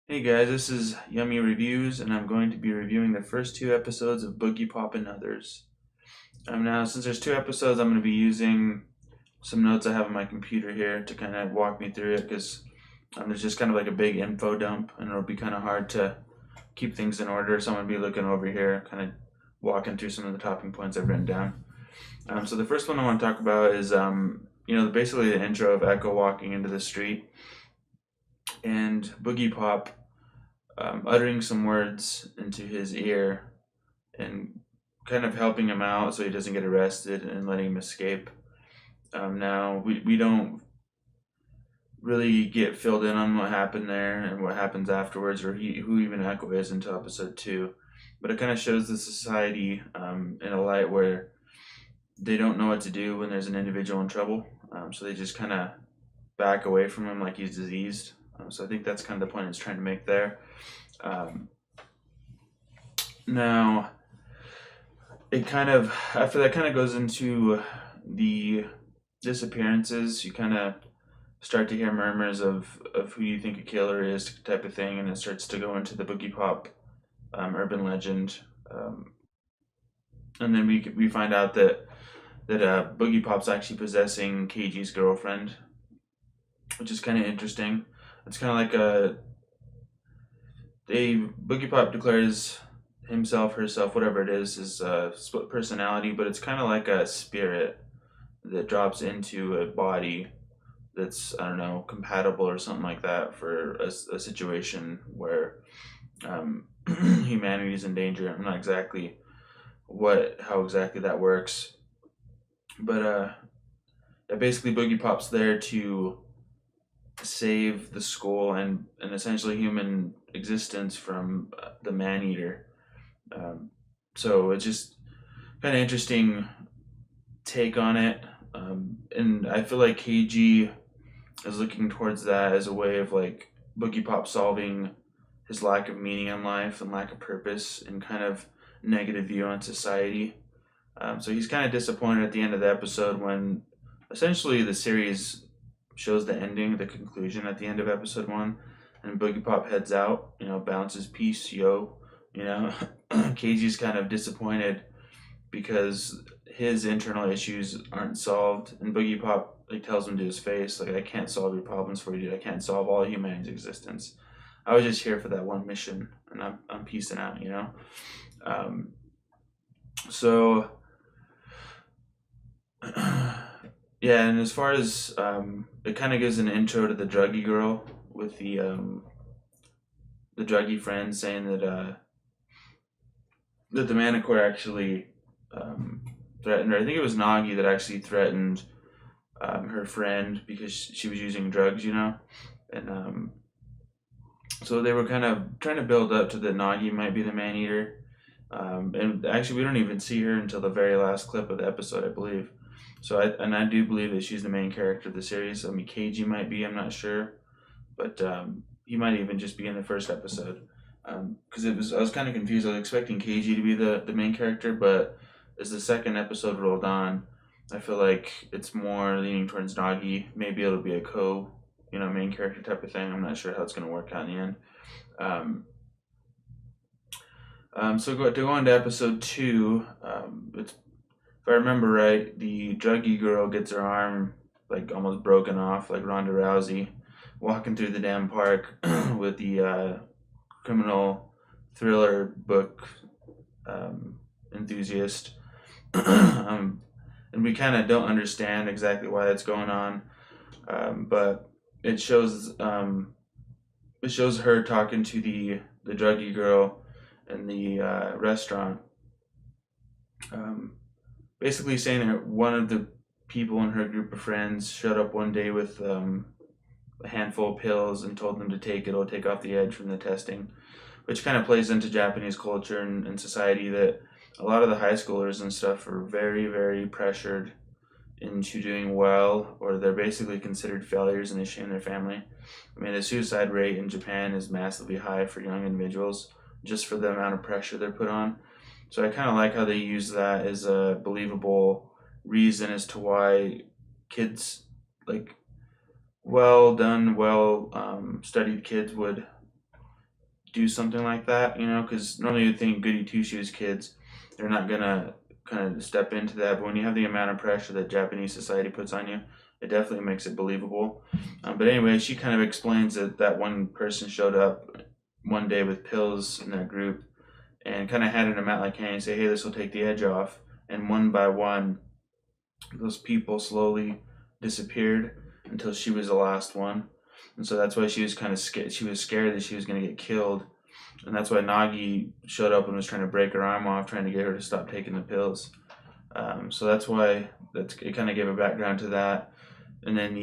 Hey guys, this is Yummy Reviews, and I'm going to be reviewing the first two episodes of BoogiePop and Others. Now, since there's two episodes, I'm going to be using some notes I have on my computer here to kind of walk me through it because there's just kind of like a big info dump, and it'll be kind of hard to keep things in order. So I'm going to be looking over here, kind of walking through some of the talking points I've written down. So the first one I want to talk about is, basically the intro of Echo walking into the street and BoogiePop uttering some words into his ear and kind of helping him out so he doesn't get arrested and letting him escape. Now, we don't really get filled in on what happened there and what happens afterwards or who even Echo is until episode 2. But it kind of shows the society in a light where they don't know what to do when there's an individual in trouble. So they just kind of back away from him like he's diseased. So I think that's kind of the point it's trying to make there. Um, Now, it kind of, after that kind of goes into the disappearances, you kind of start to hear murmurs of who you think a killer is type of thing, and it starts to go into the BoogiePop urban legend. And then we find out that BoogiePop's actually possessing KG's girlfriend, which is kind of interesting. It's kind of like BoogiePop declares himself, herself, whatever it is split personality, but it's kind of like a spirit that drops into a body that's, I don't know, compatible or something like that for a situation where humanity is in danger. I'm not exactly how exactly that works, but basically BoogiePop's there to save the school and essentially human existence from the man-eater. So it's just kind of interesting take on it. And I feel like KG is looking towards that as a way of like BoogiePop solving his lack of meaning in life and lack of purpose and kind of negative view on society. So he's kind of disappointed at the end of the episode when essentially the series shows the ending, the conclusion at the end of episode 1, and BoogiePop heads out, bounces peace, yo, KG's kind of disappointed because his internal issues aren't solved, and BoogiePop tells him to his face, like, I can't solve your problems for you, dude. I can't solve all humanity's existence. I was just here for that one mission, and I'm peacing out. So yeah, and as far as it kind of gives an intro to the druggy girl with the druggy friend saying that the Manticore actually threatened her. I think it was Nagi that actually threatened her friend because she was using drugs, and so they were kind of trying to build up to that Nagi might be the man eater. And actually, we don't even see her until the very last clip of the episode, I believe. So I do believe that she's the main character of the series. I mean, KG might be, I'm not sure, but he might even just be in the first episode. Because I was kind of confused. I was expecting KG to be the main character, but as the second episode rolled on, I feel like it's more leaning towards Nagi. Maybe it'll be a main character type of thing. I'm not sure how it's going to work out in the end. So to go on to episode 2, if I remember right, the druggy girl gets her arm like almost broken off, like Ronda Rousey, walking through the damn park with the criminal thriller book enthusiast. And we kind of don't understand exactly why that's going on, but it shows her talking to the druggy girl in the restaurant, basically saying that one of the people in her group of friends showed up one day with a handful of pills and told them to take it. It'll take off the edge from the testing, which kind of plays into Japanese culture and society, that a lot of the high schoolers and stuff are very, very pressured into doing well, or they're basically considered failures and they shame their family. I mean, the suicide rate in Japan is massively high for young individuals just for the amount of pressure they're put on. So I kind of like how they use that as a believable reason as to why kids, like well done, studied kids would do something like that, because normally you'd think goody two shoes kids, they're not gonna kind of step into that. But when you have the amount of pressure that Japanese society puts on you, it definitely makes it believable. But anyway, she kind of explains that one person showed up one day with pills in their group and kind of handed them out like candy and say, hey, this will take the edge off. And one by one, those people slowly disappeared until she was the last one. And so that's why she was kind of scared. She was scared that she was going to get killed. And that's why Nagi showed up and was trying to break her arm off, trying to get her to stop taking the pills. So that's why it kind of gave a background to that. And then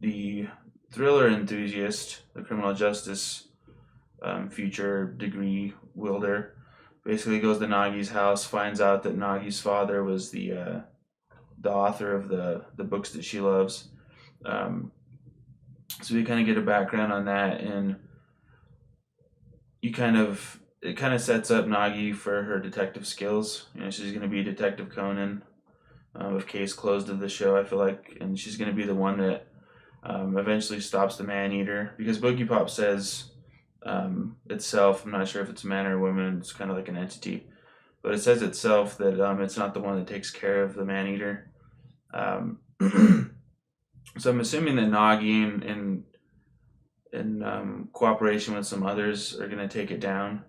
the thriller enthusiast, the criminal justice future degree wielder, basically goes to Nagi's house, finds out that Nagi's father was the author of the books that she loves. So we kind of get a background on that, and it kind of sets up Nagi for her detective skills. She's going to be Detective Conan, with Case Closed of the show, I feel like, and she's going to be the one that eventually stops the man-eater, because BoogiePop says itself, I'm not sure if it's a man or a woman, it's kind of like an entity, but it says itself that it's not the one that takes care of the man-eater. So I'm assuming that Nagi in cooperation with some others are going to take it down.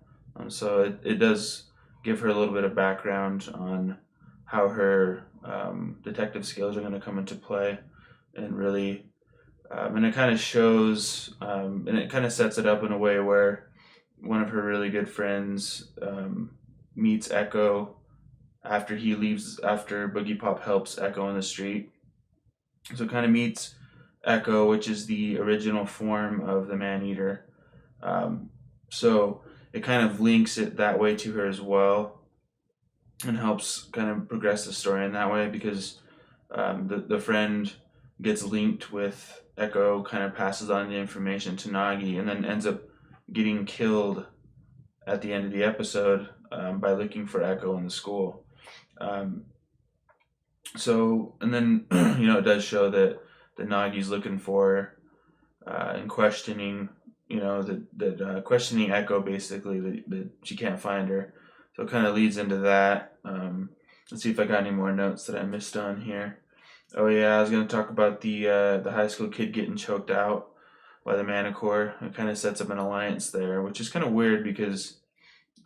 So it does give her a little bit of background on how her detective skills are going to come into play, and really, and it kind of shows, and it kind of sets it up in a way where one of her really good friends meets Echo after BoogiePop helps Echo in the street. So it kind of meets Echo, which is the original form of the man-eater. So it kind of links it that way to her as well, and helps kind of progress the story in that way, because the friend gets linked with Echo, kind of passes on the information to Nagi, and then ends up getting killed at the end of the episode by looking for Echo in the school. So, and then it does show that Nagi's looking for her, and questioning, questioning Echo, basically, that she can't find her. So it kind of leads into that. Let's see if I got any more notes that I missed on here. Oh yeah, I was going to talk about the high school kid getting choked out by the Manicore. It kind of sets up an alliance there, which is kind of weird, because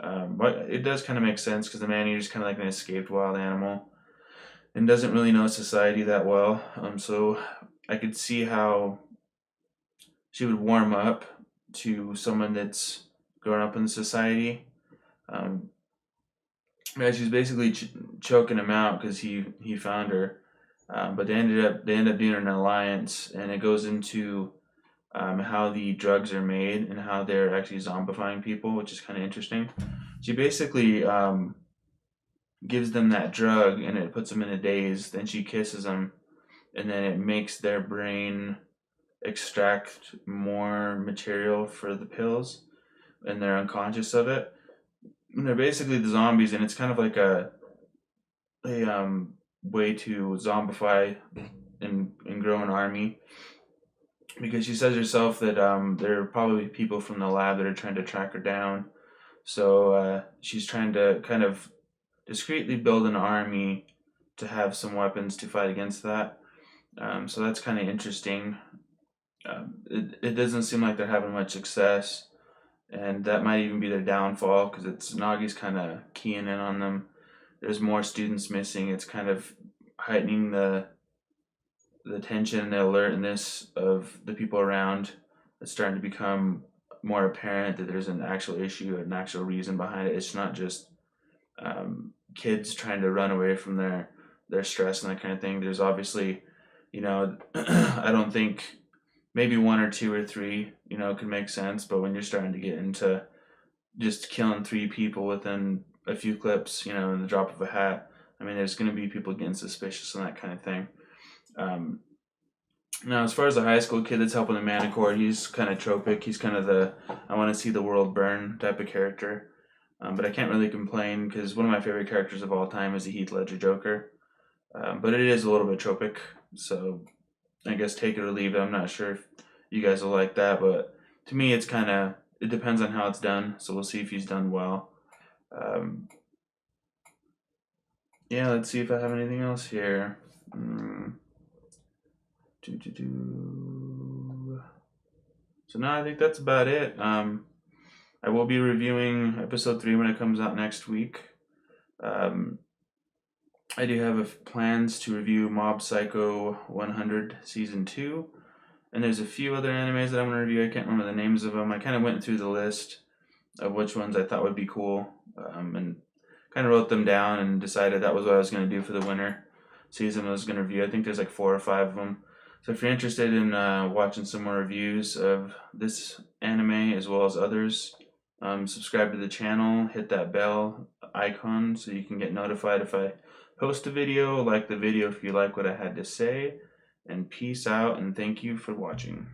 it does kind of make sense, because the man-eater is kind of like an escaped wild animal and doesn't really know society that well. So I could see how she would warm up to someone that's grown up in society. She's basically choking him out because he found her. But they end up doing an alliance, and it goes into how the drugs are made and how they're actually zombifying people, which is kind of interesting. She basically gives them that drug, and it puts them in a daze. Then she kisses them, and then it makes their brain extract more material for the pills, and they're unconscious of it. And they're basically the zombies, and it's kind of like a way to zombify and grow an army, because she says herself that there are probably people from the lab that are trying to track her down. So she's trying to kind of discreetly build an army to have some weapons to fight against that. So that's kind of interesting. It doesn't seem like they're having much success, and that might even be their downfall, because it's Nagi's kind of keying in on them. There's more students missing. It's kind of heightening the tension and the alertness of the people around. It's starting to become more apparent that there's an actual issue, an actual reason behind it. It's not just kids trying to run away from their stress and that kind of thing. There's obviously, I don't think, maybe one or two or three, could make sense. But when you're starting to get into just killing 3 people within a few clips, in the drop of a hat, I mean, there's going to be people getting suspicious and that kind of thing. Now, as far as the high school kid that's helping the Manicore, he's kind of tropic. He's kind of the I want to see the world burn type of character. But I can't really complain, because one of my favorite characters of all time is the Heath Ledger Joker. But it is a little bit tropic, so I guess take it or leave it. I'm not sure if you guys will like that, but to me it's kind of it depends on how it's done. So we'll see if he's done well. Yeah, let's see if I have anything else here. So no, I think that's about it. I will be reviewing episode 3 when it comes out next week. I do have plans to review Mob Psycho 100 Season 2. And there's a few other animes that I'm going to review. I can't remember the names of them. I kind of went through the list of which ones I thought would be cool, and kind of wrote them down and decided that was what I was going to do for the winter season I was going to review. I think there's like 4 or 5 of them. So if you're interested in watching some more reviews of this anime as well as others, subscribe to the channel, hit that bell icon so you can get notified if I post a video, like the video if you like what I had to say, and peace out and thank you for watching.